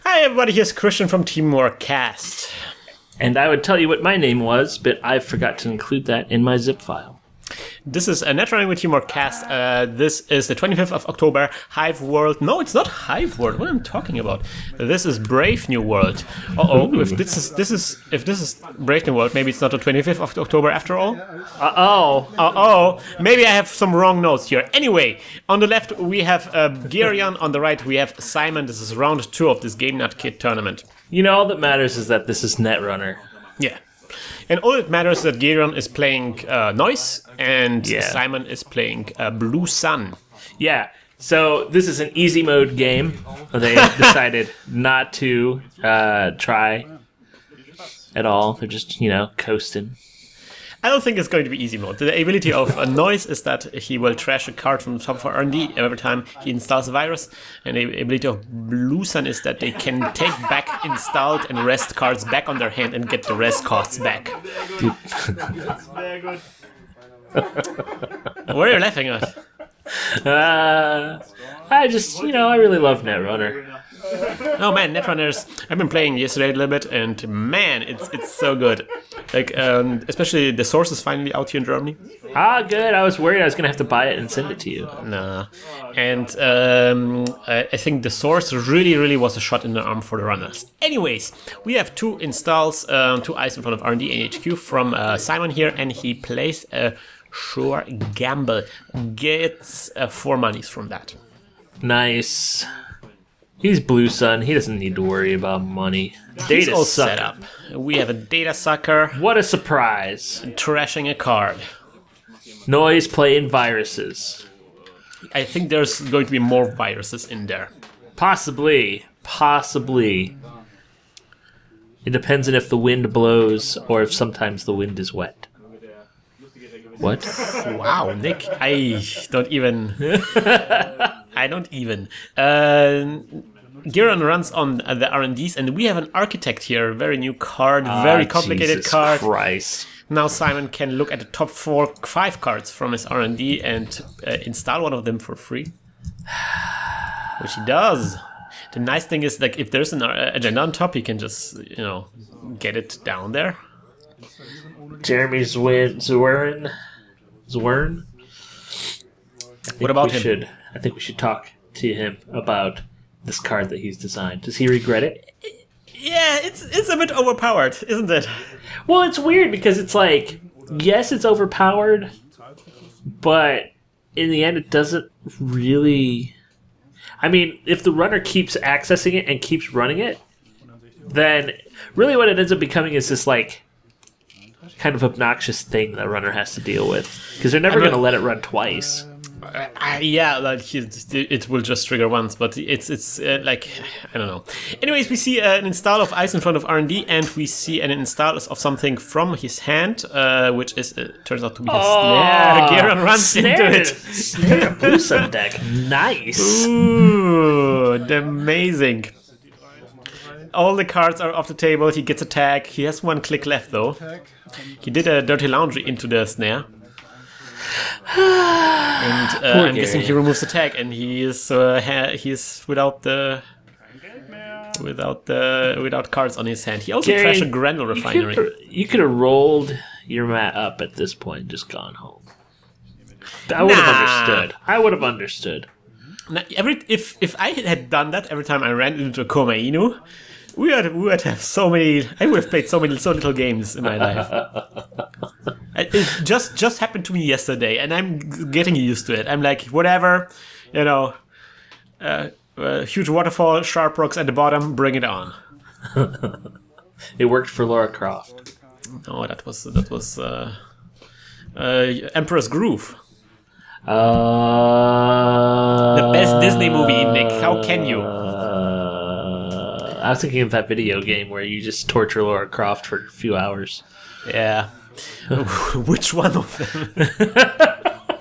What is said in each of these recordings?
Hi everybody, here's Krystian from Teamworkcast. And I would tell you what my name was, but I forgot to include that in my zip file. This is a Netrunner with Teamworkcast. This is the 25th of October, Hive World. No, it's not Hive World. What am I talking about? This is Brave New World. If this is Brave New World, maybe it's not the 25th of October after all. Maybe I have some wrong notes here. Anyway, on the left we have Gereon. On the right we have Simon. This is round 2 of this Game Nut Kid tournament. You know, all that matters is that this is Netrunner. Yeah. And all that matters is that Gereon is playing Noise and Simon is playing Blue Sun. Yeah, so this is an easy mode game. They decided not to try at all. They're just, coasting. I don't think it's going to be easy mode. The ability of Noise is that he will trash a card from the top of R&D every time he installs a virus. And the ability of Blue Sun is that they can take back installed and rest cards back on their hand and get the rest costs back. Very good. What are you laughing at? I just, I really love Netrunner. Oh man, Netrunners! I've been playing yesterday a little bit, and man, it's so good. Like, especially the Source is finally out here in Germany. Ah, good. I was worried I was gonna have to buy it and send it to you. Nah, and I think the Source really was a shot in the arm for the runners. Anyways, we have 2 installs, 2 eyes in front of R&D and HQ from Simon here, and he plays a Sure Gamble. Gets 4 monies from that. Nice. He's Blue Sun. He doesn't need to worry about money. He's all set up. We have a Data Sucker. What a surprise. Trashing a card. Noise playing viruses. I think there's going to be more viruses in there. Possibly. It depends on if the wind blows or if sometimes the wind is wet. What? Wow, Nick, I don't even. Gereon runs on the R&Ds, and we have an Architect here, very new card, very complicated Jesus card. Christ. Now Simon can look at the top 5 cards from his R&D and install one of them for free, which he does. The nice thing is, like, if there's an agenda on top, he can just, get it down there. Jeremy Zwern. What about him? I think we should talk to him about this card that he's designed. Does he regret it? Yeah, it's a bit overpowered, isn't it? Well, it's weird because it's like, yes, it's overpowered, but in the end, it doesn't really. I mean, if the runner keeps accessing it and keeps running it, then really what it ends up becoming is this like kind of obnoxious thing that a runner has to deal with because they're never going to let it run twice. Yeah, like it will just trigger once, but it's like, I don't know. Anyways, we see an install of ice in front of R&D, and we see an install of something from his hand, which is turns out to be a snare. Gereon runs into it. Snare Blue Sun deck, nice. Ooh, amazing. All the cards are off the table. He gets a tag. He has 1 click left though. He did a dirty laundry into the snare. And I'm guessing he removes the tag, and he is without cards on his hand. He also trashed a granule refinery. You could have rolled your mat up at this point, and just gone home. I would have understood. Now, if I had done that every time I ran into a Koma Inu, we would have so many. I would have played so little games in my life. It just happened to me yesterday, and I'm getting used to it. I'm like, whatever, huge waterfall, sharp rocks at the bottom, bring it on. It worked for Lara Croft. No, that was Emperor's Groove. The best Disney movie, Nick. How can you? I was thinking of that video game where you just torture Lara Croft for a few hours. Yeah. Which one of them?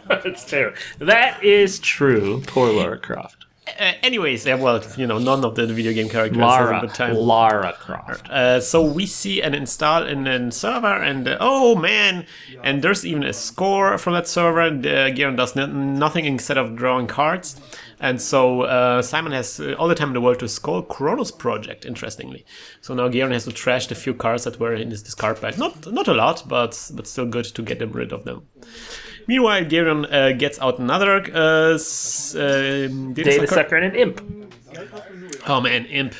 That's true. That is true. Poor Lara Croft. Anyways, well, none of the video game characters Lara, have a good time. Lara Croft. So we see an install in a server, and oh man, and there's even a score from that server. And Gereon does nothing instead of drawing cards. And so Simon has all the time in the world to score Kronos Project, interestingly. So now Gereon has to trash the few cards that were in his discard pile. Not a lot, but still good to get rid of them. Meanwhile, Gereon gets out another Data Sucker and an Imp. Oh man, Imp.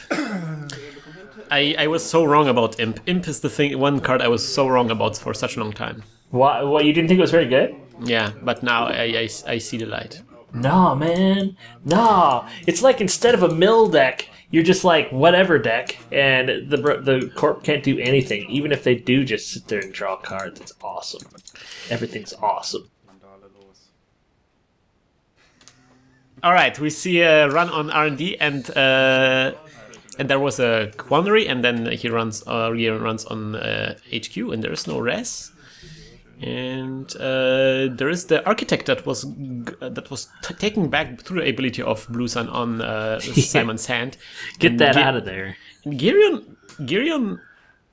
I was so wrong about Imp. Imp is the one card I was so wrong about for such a long time. What, you didn't think it was very good? Yeah, but now I see the light. No, man. No. It's like instead of a mill deck, you're just like whatever deck, and the corp can't do anything. Even if they do just sit there and draw cards, it's awesome. Everything's awesome. All right, we see a run on R&D, and there was a quandary, and then he runs on HQ, and there is no res. And there is the architect that was taken back through the ability of Blue Sun on Simon's hand. Get that out of there. Gereon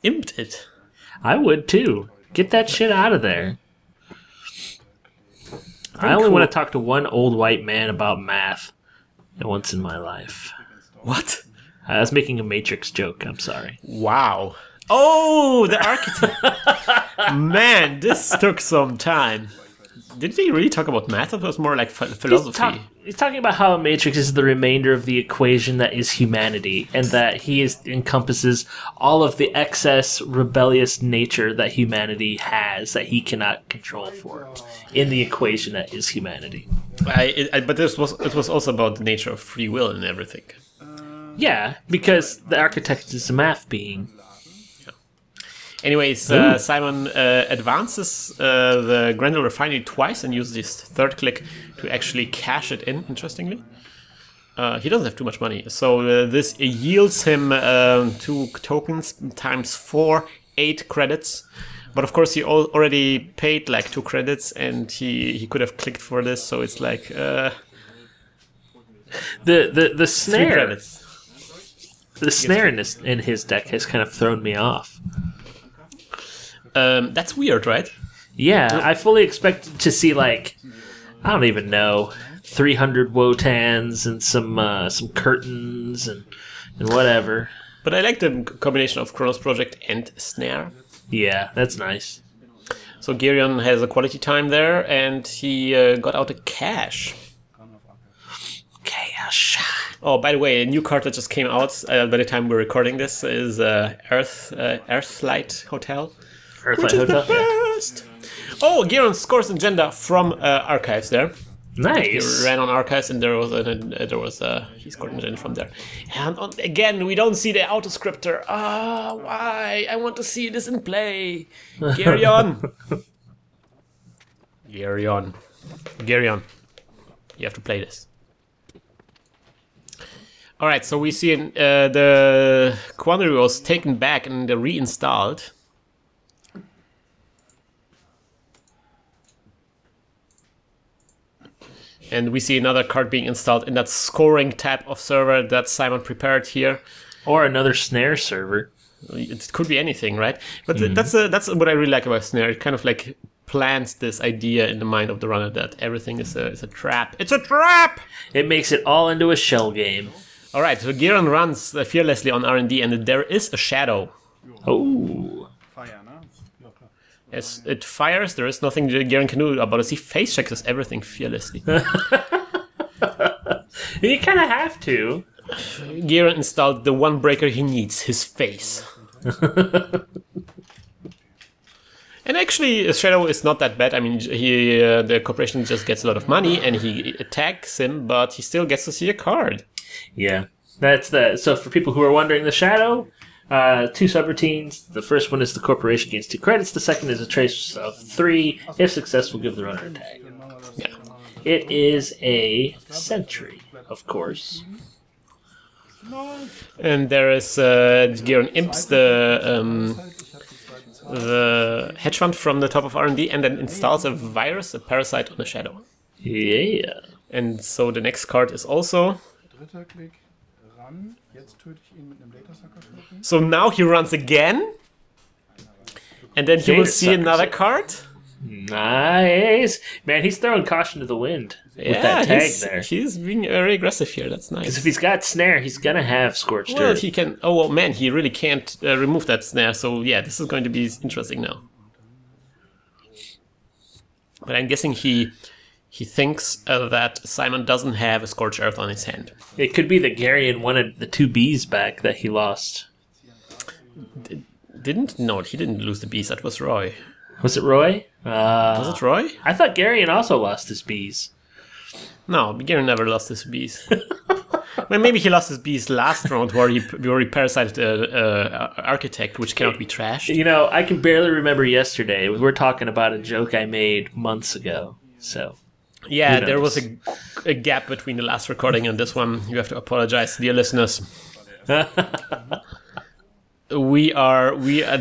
imped it. I would too. Get that shit out of there. I only want to talk to one old white man about math once in my life. What? I was making a Matrix joke. I'm sorry. Wow. Oh, the architect. Man, this took some time. Did he really talk about math? It was more like philosophy. He's talking about how Matrix is the remainder of the equation that is humanity, and that he encompasses all of the excess rebellious nature that humanity has that he cannot control for in the equation that is humanity. But it was also about the nature of free will and everything. Yeah, because the architect is a math being. Anyways, Simon advances the Granular Refinery twice and uses his third click to actually cash it in, interestingly. He doesn't have too much money, so this yields him 2 tokens times 4, 8 credits. But of course he already paid like 2 credits, and he could have clicked for this, so it's like... The snare... 3 credits. The snare in his deck has kind of thrown me off. That's weird, right? Yeah, I fully expected to see, like, I don't even know, 300 Wotans and some curtains and whatever. But I like the combination of Kronos Project and Snare. Yeah, that's nice. So Gereon has a quality time there, and he got out a cash. Cash. Oh, by the way, a new card that just came out by the time we're recording this is Earthlight Hotel. Earthlight Hotel. Best. Oh, Gereon scores agenda from Archives there. Nice. He ran on Archives, and he scored an agenda from there. And again, we don't see the autoscripter. Why? I want to see this in play. Gereon. Gereon. You have to play this. All right, so we see the quandary was taken back and reinstalled. And we see another card being installed in that scoring tab of server that Simon prepared here. Or another Snare server. It could be anything, right? But that's what I really like about Snare. It kind of like plants this idea in the mind of the runner that everything is a trap. It's a trap! It makes it all into a shell game. All right, so Gereon runs fearlessly on R&D, and there is a shadow. Oh. As it fires, there is nothing Gereon can do about it. He face checks everything fearlessly. You kind of have to. Gereon installed the one breaker he needs, his face. And actually, Shadow is not that bad. I mean, the corporation just gets a lot of money, and he attacks him, but he still gets to see a card. Yeah, that's the. So for people who are wondering, the Shadow, 2 subroutines. The first one is the corporation gains 2 credits. The second is a trace of 3. If successful, give the runner a tag. Yeah. It is a sentry, of course. And there is Gereon imps the hedge fund from the top of R&D, and then installs a virus, a parasite on a Shadow. Yeah. And so the next card is also. So now he runs again, and then he will see another card. Nice. Man, he's throwing caution to the wind with that tag there. He's being very aggressive here. That's nice. Because if he's got snare, he's going to have Scorched Well, Earth. he can... Oh, well, man, he really can't remove that snare. So, yeah, this is going to be interesting now. But I'm guessing he thinks that Simon doesn't have a Scorched Earth on his hand. It could be that Gereon wanted the 2 bees back that he lost. No, he didn't lose the bees. That was Roy. Was it Roy? Was it Roy? I thought Gereon also lost his bees. No, Gereon never lost his bees. Well, maybe he lost his bees last round where he parasited Architect, which cannot be trashed. You know, I can barely remember yesterday. We were talking about a joke I made months ago. So, yeah, there was a gap between the last recording and this one. You have to apologize, dear listeners. We are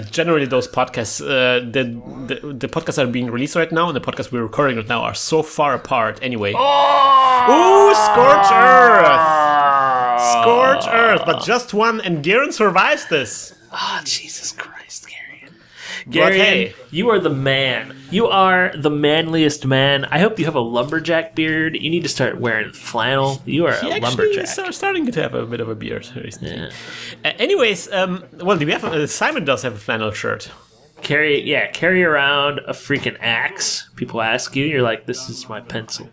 generally those podcasts. The podcasts that are being released right now and the podcasts we're recording right now are so far apart. Anyway, ooh, Scorched Earth, Scorched Earth, but just one, and Gereon survives this. Ah, Jesus Christ, Gereon. But hey, you are the man. You are the manliest man. I hope you have a lumberjack beard. You need to start wearing flannel. You are a lumberjack. He's starting to have a bit of a beard recently. Yeah. Anyways, well, do we have? Simon does have a flannel shirt. Carry around a freaking axe. People ask you, you're like, this is my pencil.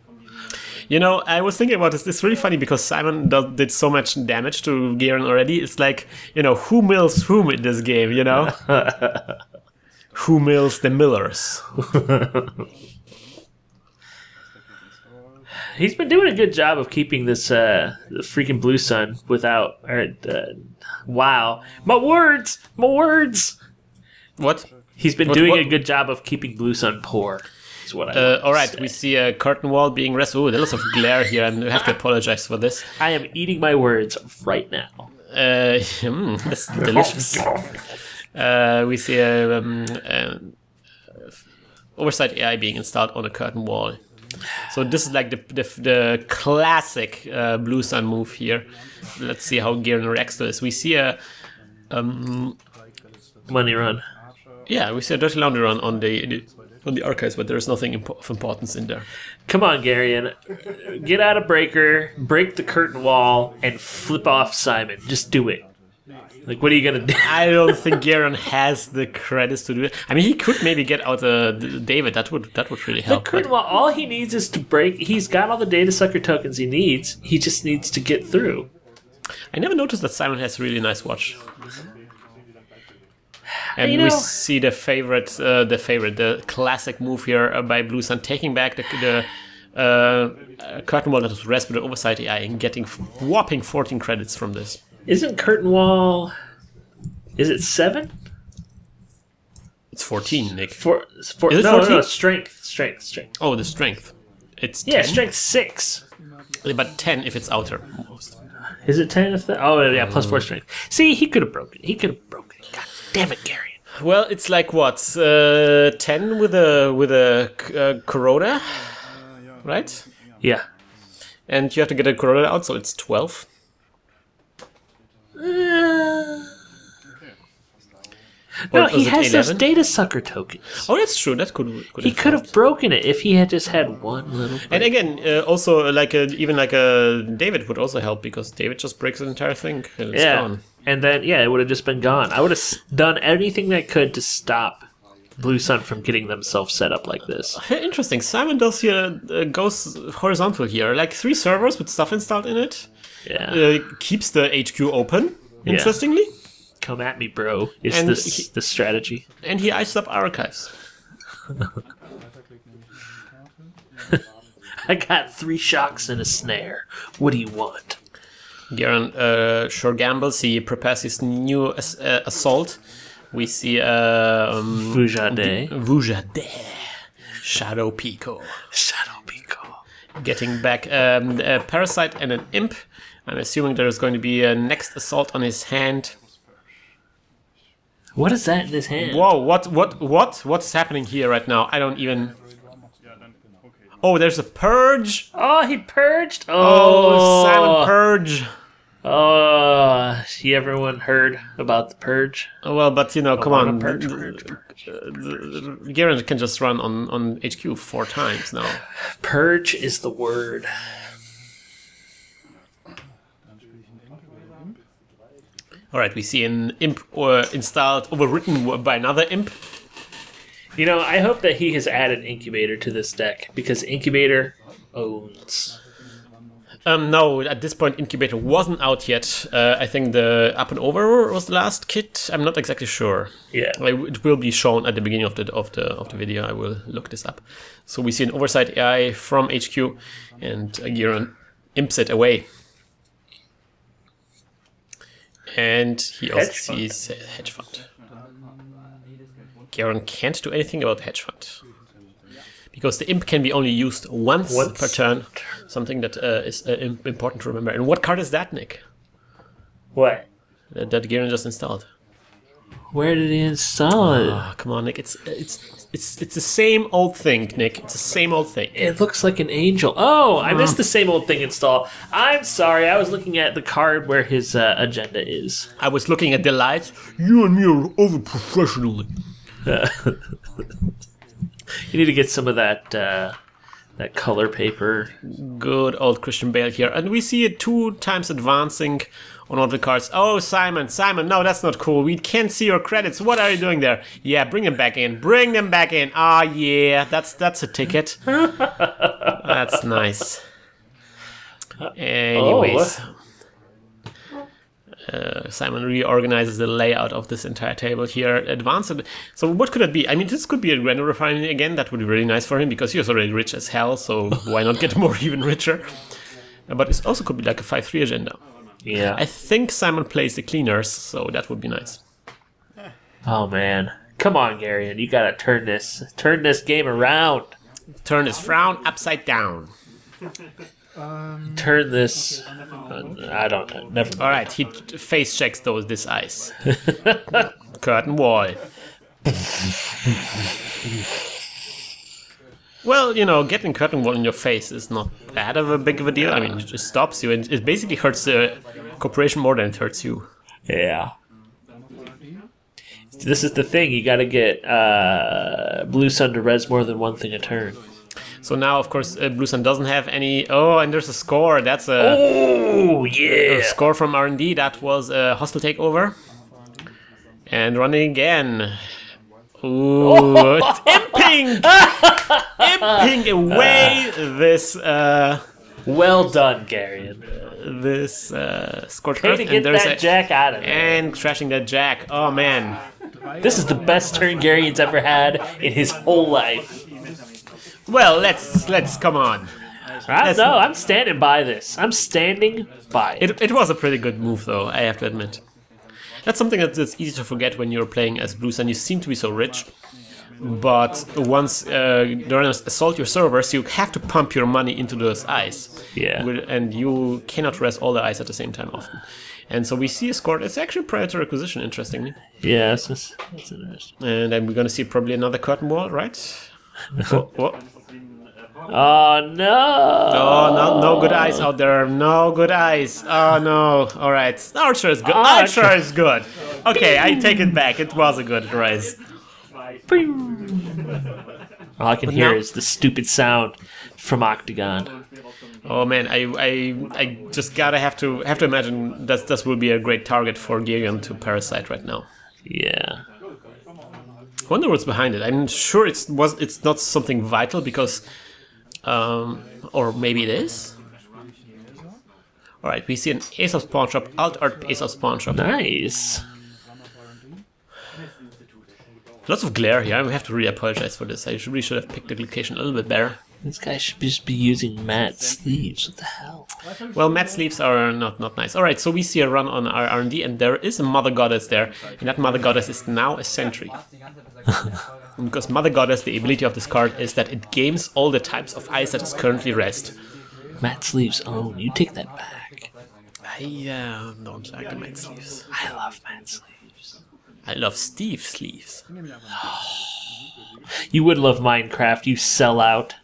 You know, I was thinking about this. It's really funny because Simon did so much damage to Gereon already. It's like, you know, who mills whom in this game, you know? Who mills the millers? He's been doing a good job of keeping this freaking Blue Sun without... wow. My words! What? He's been doing a good job of keeping Blue Sun poor. Is what I all right, we see a curtain wall being rested. Oh, there's lots of glare here, and I have to apologize for this. I am eating my words right now. That's delicious. We see a oversight AI being installed on a curtain wall. So this is like the classic Blue Sun move here. Let's see how Gereon reacts to this. We see a money run. Yeah, we see a dirty laundry run on the archives, but there's nothing of importance in there. Come on, Gereon. Get out of Breaker, break the curtain wall, and flip off Simon. Just do it. Like, what are you going to do? I don't think Gereon has the credits to do it. I mean, he could maybe get out David. That would really help. The curtain wall, all he needs is to break. He's got all the data sucker tokens he needs. He just needs to get through. I never noticed that Simon has a really nice watch. And we see the classic move here by Blue Sun, taking back the curtain wall that was rest with the oversight AI and getting whopping 14 credits from this. Isn't curtain wall... Is it 7? It's 14, Nick. Is it 14? No, strength. Oh, the strength. It's 10? Yeah, strength 6. But 10 if it's outer. Almost. Is it 10 if that? Oh, yeah, plus 4 strength. See, he could have broken it. God damn it, Gereon. Well, it's like what? 10 with a Corona, right? Yeah. And you have to get a Corona out, so it's 12. No, he has those data sucker tokens. Oh, that's true. That could he could have broken it if he had just had one little break. And again, also even a David would also help, because David just breaks the entire thing and it's gone. And then it would have just been gone. I would have done anything I could to stop Blue Sun from getting themselves set up like this. Interesting. Simon does here goes horizontal here, like 3 servers with stuff installed in it. Yeah. Keeps the HQ open. Interestingly. Come at me, bro. Is the strategy? And he iced up archives. I got 3 shocks and a snare. What do you want? Gereon sure gambles. He prepares his new assault. We see Vujade. Shadow Pico. Getting back a Parasite and an Imp. I'm assuming there's going to be a next assault on his hand. What is that in his hand? Whoa, what's happening here right now? I don't even... Oh, there's a purge. Oh, he purged? Oh, Simon purge. Everyone heard about the purge? Well, but you know, come on. Purge. Gereon can just run on HQ 4 times now. Purge is the word. Alright, we see an imp installed, overwritten by another imp. You know, I hope that he has added Incubator to this deck, because Incubator owns. No, at this point Incubator wasn't out yet. I think the Up and Over was the last kit. I'm not exactly sure. Yeah. It will be shown at the beginning of the video. I will look this up. So we see an Oversight AI from HQ, and Gereon imps it away. And he also sees Hedge Fund. Gereon can't do anything about the Hedge Fund, because the imp can be only used once per turn. Something that is important to remember. And what card is that, Nick? What? That Gereon just installed. Where did he install it? Oh, come on, Nick. It's the same old thing, Nick. It's the same old thing. It looks like an angel. Oh, I missed the same old thing install. I'm sorry. I was looking at the card where his agenda is. I was looking at the lights. You and me are over professionally. You need to get some of that color paper. Good old Christian Bale here. And we see it 2 times advancing on all the cards. Oh, Simon, no, that's not cool. We can't see your credits. What are you doing there? Yeah, bring them back in. Bring them back in. Ah, yeah, that's a ticket. That's nice. Anyways. Simon reorganizes the layout of this entire table here. Advance it. So what could it be? I mean, this could be a Grand Refining again. That would be really nice for him, because he was already rich as hell, so why not get more even richer? But it also could be like a 5-3 agenda. Yeah. I think Simon plays the cleaners, so that would be nice. Oh, man. Come on, Gereon. You gotta turn this game around. Turn his frown upside down. Turn this... I don't know. Never mind. Alright, he face checks this ice. Curtain wall. Well, you know, getting curtain wall in your face is not that big of a deal. I mean, it just stops you, and it basically hurts the corporation more than it hurts you. Yeah. This is the thing. You gotta get Blue Sun to res more than one thing a turn. So now, of course, Blue Sun doesn't have any... Oh, and there's a score. That's a... Oh, yeah! A score from R&D. That was a hostile takeover. And running again. Ooh, it's imping! Imping away this... well done, Gereon. This Scorched Way Earth. to get that jack out of there. And crashing that jack. Oh, man. This is the best turn Gereon's ever had in his whole life. Well, let's come on. No, I'm standing by this. I'm standing by it. It was a pretty good move, though, I have to admit. That's something that's easy to forget when you're playing as Blue Sun. You seem to be so rich, but once the runners assault your servers, you have to pump your money into those ice. Yeah. And you cannot rest all the ice at the same time often. And so we see a score. It's actually a Predator acquisition, interestingly. Yeah, that's interesting. And then we're going to see probably another curtain wall, right? Oh no! Oh, no good eyes out there. No good eyes. Oh no. Alright. Archer is good. Archer is good. Okay, I take it back. It was a good rise. All I can hear is the stupid sound from Octagon. Oh man, I just have to imagine that this will be a great target for Gereon to parasite right now. Yeah. I wonder what's behind it. I'm sure it's not something vital, because or maybe it is. Alright, we see an Ace of Pawn Shop, Alt Art Ace of Pawn Shop. Nice. Lots of glare here. I have to really apologize for this. I really should have picked the location a little bit better. This guy should just be using matte sleeves. What the hell? Well, matte sleeves are not nice. Alright, so we see a run on our R&D, and there is a Mother Goddess there. And that Mother Goddess is now a sentry. Because Mother Goddess, the ability of this card is that it games all the types of ice that is currently rest. Matte sleeves own. You take that back. I don't like the matte sleeves. I love matte sleeves. I love Steve sleeves. You would love Minecraft, you sell out.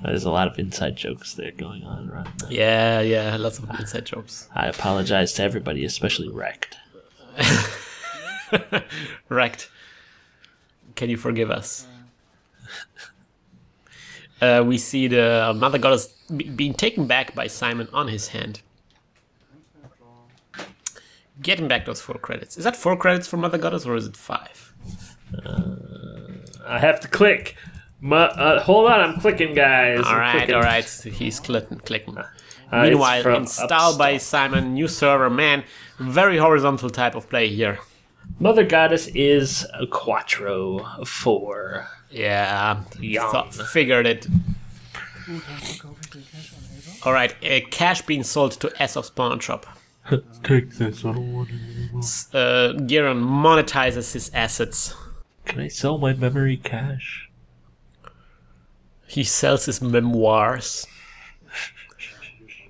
There's a lot of inside jokes there going on right now. Yeah, lots of inside jokes. I apologize to everybody, especially Wrecked. Wrecked. Can you forgive us? We see the Mother Goddess being taken back by Simon on his hand. Getting back those 4 credits. Is that 4 credits for Mother Goddess or is it 5? I have to click. Hold on, I'm clicking, guys. Alright. He's clicking. Meanwhile, installed by Simon, new server. Man, very horizontal type of play here. Mother Goddess is a Quattro 4. Yeah, figured it. Alright, cash being sold to Aesop's pawn shop. Take this, I don't want it anymore. Gereon monetizes his assets. Can I sell my memory cache? He sells his memoirs.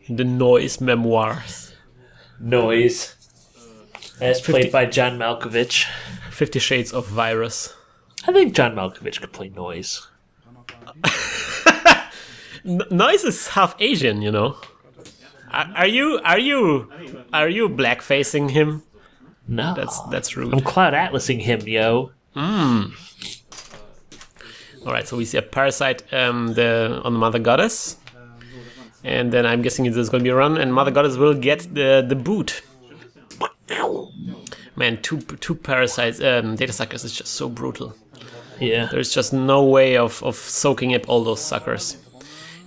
The Noise memoirs. Noise. As played by John Malkovich. 50 Shades of Virus. I think John Malkovich could play Noise. Noise is half Asian, you know. Are you blackfacing him? No. That's rude. I'm Cloud Atlasing him, yo. Alright, so we see a parasite on the Mother Goddess. And then I'm guessing this is going to be a run, and Mother Goddess will get the boot. Man, two parasites, data suckers is just so brutal. Yeah. There's just no way of soaking up all those suckers.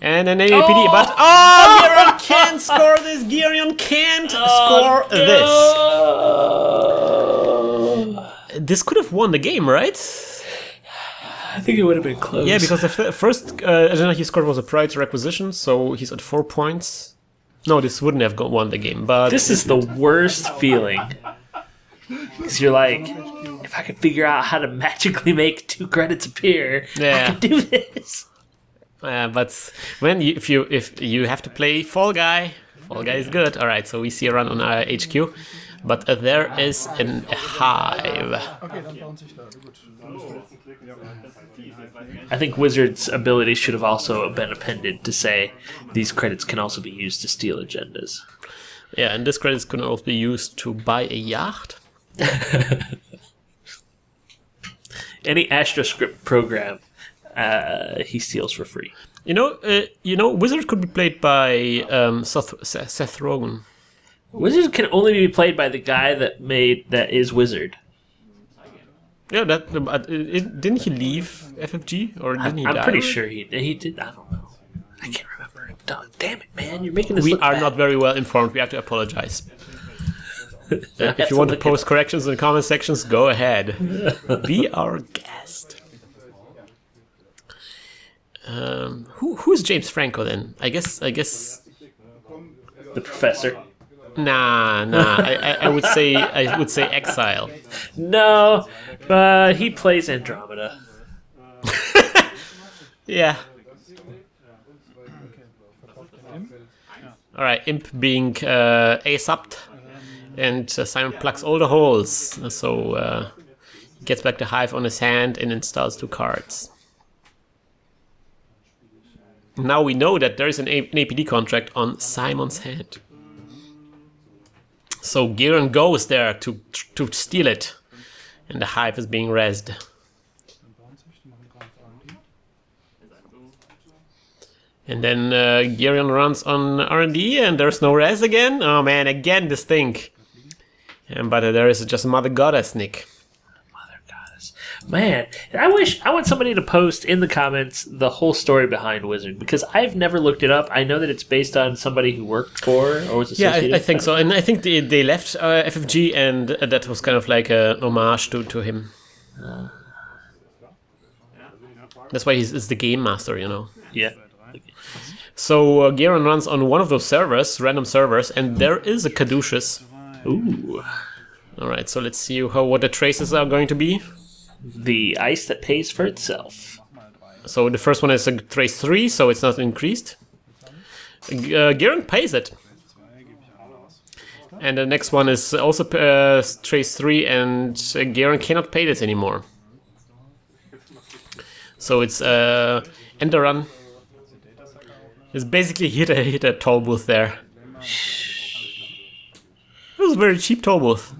And an APD, but Gereon can't score this. Gereon can't score this. This could have won the game, right? I think it would have been close. Yeah, because the first agenda he scored was a prior to requisition, so he's at 4 points. No, this wouldn't have won the game, but... This is the worst feeling. Because you're like, if I could figure out how to magically make 2 credits appear, I could do this. But if you have to play Fall Guy is good. All right, so we see a run on our HQ, but there is a hive. I think Wizard's ability should have also been appended to say these credits can also be used to steal agendas. Yeah, and this credits can also be used to buy a yacht. Any AstroScript program he steals for free. You know, Wizard could be played by Seth Rogen. Wizard can only be played by the guy that is Wizard. Yeah, didn't he leave FFG or didn't he die? I'm pretty sure he did. I don't know. I can't remember. Damn it, man! You're making this. We look are bad. not very well informed. We have to apologize. If you want to post corrections in the comment sections, go ahead. Be our guest. Who's James Franco then? I guess the professor. Nah. I would say Exile. No, he plays Andromeda. Yeah. All right, Imp being ASAP'd, and Simon plugs all the holes. So he gets back the hive on his hand and installs 2 cards. Now we know that there is an APD contract on Simon's hand. So Gereon goes there to steal it, and the hive is being rezzed. And then Gereon runs on R&D, and there's no res again. Oh man, again this thing. But there is just Mother Goddess, Nick. Man, I want somebody to post in the comments the whole story behind Wizard, because I've never looked it up. I know that it's based on somebody who worked for or was associated. Yeah, I think so. And I think they left FFG, and that was kind of like a homage to him. That's why he's the game master, you know. Yeah. So Gereon runs on one of those servers, random servers, and there is a Caduceus. Ooh. All right, so let's see what the traces are going to be. The ice that pays for itself. So the first one is a trace 3, so it's not increased. Gereon pays it. And the next one is also trace 3, and Gereon cannot pay this anymore. So it's end the run. It's basically hit a toll booth there. It was a very cheap toll booth.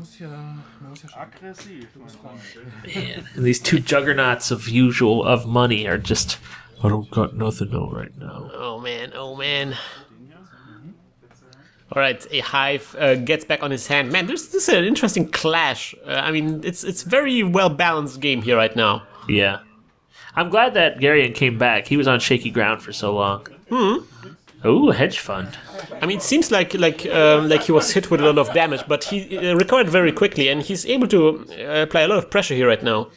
Man, and these two juggernauts of money are just. I don't got nothing right now. Oh man, oh man. Alright, a hive gets back on his hand. Man, this is an interesting clash. I mean, it's very well balanced game here right now. Yeah. I'm glad that Gereon came back. He was on shaky ground for so long. Ooh, hedge fund. I mean, it seems like he was hit with a lot of damage, but he recovered very quickly, and he's able to apply a lot of pressure here right now.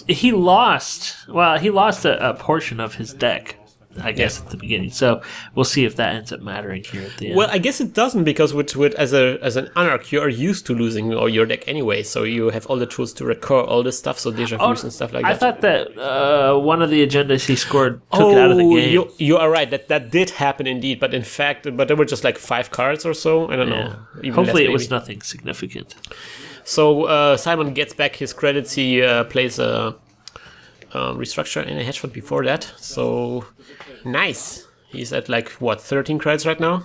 He lost a portion of his deck, I guess, at the beginning. So we'll see if that ends up mattering here at the end. Well, I guess it doesn't, because with as an Anarch, you are used to losing all your deck anyway, so you have all the tools to recur all this stuff, so deja vus and stuff like that. I thought that one of the agendas he scored took it out of the game. You are right, that did happen indeed, but in fact, there were just like 5 cards or so, I don't know. Even Hopefully less, it was nothing significant. So Simon gets back his credits, he plays a restructure and a hedge fund before that, so nice. He's at like, what, 13 credits right now?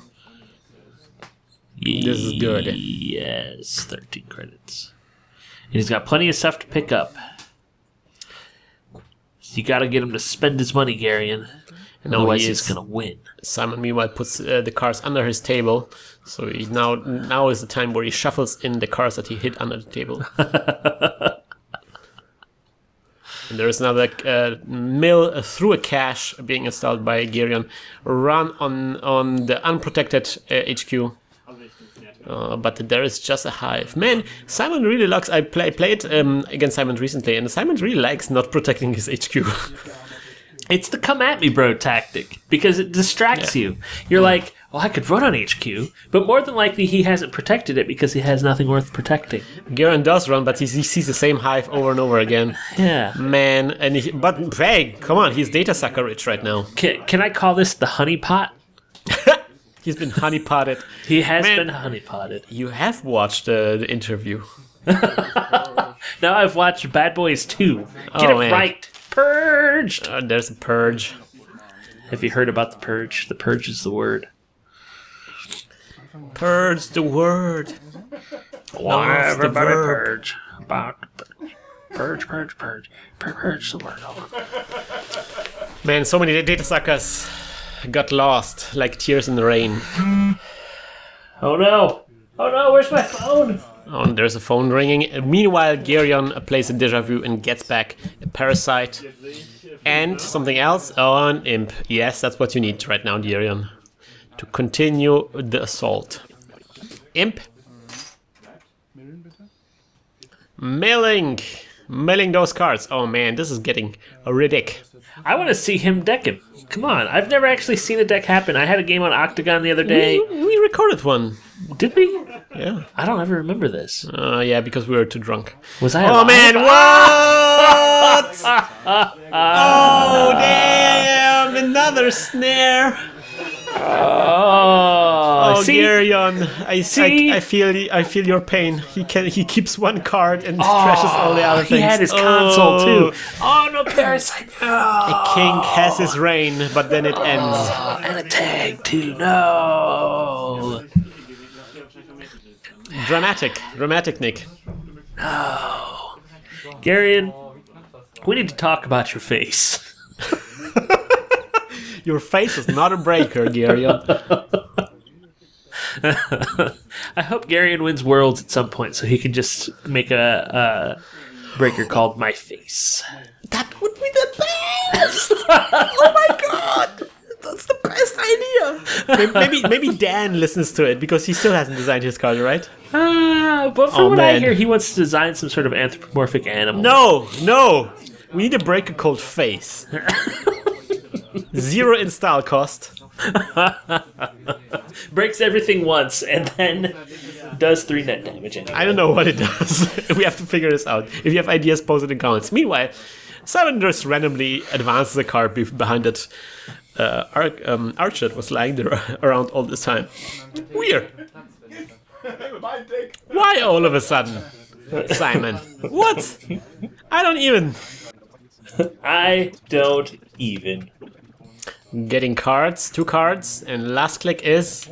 This is good. Yes, 13 credits. And he's got plenty of stuff to pick up. So you gotta get him to spend his money, Gereon. Otherwise he's gonna win. Simon meanwhile puts the cards under his table, so he now is the time where he shuffles in the cards that he hid under the table. And there is another mill through a cache being installed by Gereon. Run on the unprotected HQ. But there is just a hive. Man, Simon really likes... I played against Simon recently, and Simon really likes not protecting his HQ. It's the come at me bro tactic, because it distracts you. You're like, well, I could run on HQ, but more than likely he hasn't protected it because he has nothing worth protecting. Gereon does run, but he sees the same hive over and over again. Yeah. Man, but hey, come on, he's data sucker rich right now. Can I call this the honeypot? He's been honeypotted. He has been honeypotted. You have watched the interview. Now I've watched Bad Boys 2. Get it right. Purged! There's a purge. Have you heard about the purge? The purge is the word. Purge the word. Want everybody purge. About purge. Purge the word. Man, so many data suckers got lost like tears in the rain. Oh no! Oh no, where's my phone? Oh, and there's a phone ringing. Meanwhile, Gereon plays a deja vu and gets back a parasite. And something else. Oh, an imp. Yes, that's what you need right now, Gereon. To continue the assault. Imp. Milling those cards. Oh man, this is getting ridiculous. I want to see him deck him. Come on, I've never actually seen a deck happen. I had a game on Octagon the other day. We recorded one. Did we? Yeah. I don't ever remember this. Yeah, because we were too drunk. Was I? Oh man, what? Oh damn! Another snare. Oh, Gereon, I feel your pain. He keeps one card and trashes all the other things. He had his console too. Oh no, parasite! No. A king has his reign, but then it ends. And a tag too. No. Dramatic, Nick. No. Gereon, we need to talk about your face. Your face is not a breaker, Gereon. I hope Gereon wins Worlds at some point so he can just make a breaker called My Face. That would be the best! Oh my god! That's the best idea! Maybe Dan listens to it because he still hasn't designed his card, right? But from what I hear, he wants to design some sort of anthropomorphic animal. No! We need a breaker called Face. 0 install cost. Breaks everything once and then does 3 net damage anyway. I don't know what it does. We have to figure this out. If you have ideas, post it in comments. Meanwhile, Simon just randomly advances a card behind that arch that was lying there around all this time. Weird. Why all of a sudden, Simon? What? I don't even. getting cards, 2 cards, and last click is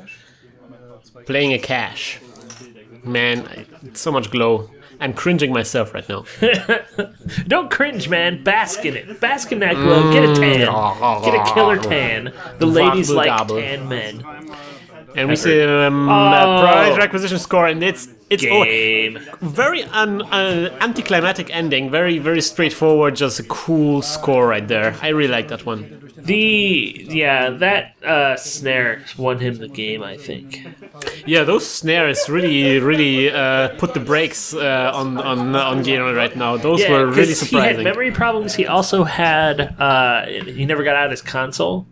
playing a cash. Man, so much glow. I'm cringing myself right now. Don't cringe, man. Bask in it. Bask in that glow. Get a tan. Get a killer tan. The ladies like tan men. And we see prize requisition score, and it's game. Very anticlimactic ending. Very, very straightforward. Just a cool score right there. I really like that one. That snare won him the game, I think. Yeah, those snares really put the brakes on Gereon right now. Those were really surprising. He had memory problems. He also had he never got out his console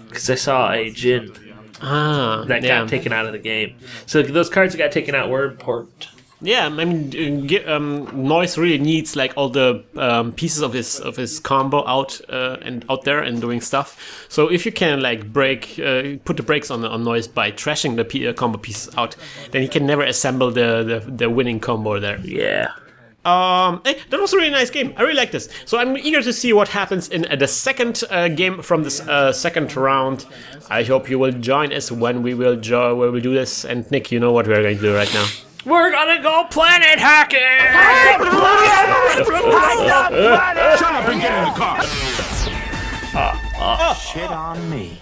because I saw a Jin that got taken out of the game. So those cards that got taken out were important. Yeah, I mean, Noise really needs like all the pieces of his combo out there and doing stuff. So if you can like put the brakes on Noise by trashing the combo pieces out, then he can never assemble the winning combo there. Yeah. Hey, that was a really nice game. I really like this. So I'm eager to see what happens in the second game from this second round. I hope you will join us when we will do this. And Nick, you know what we're going to do right now. We're gonna go planet hacking! Shut up and get in the car! Shit on me.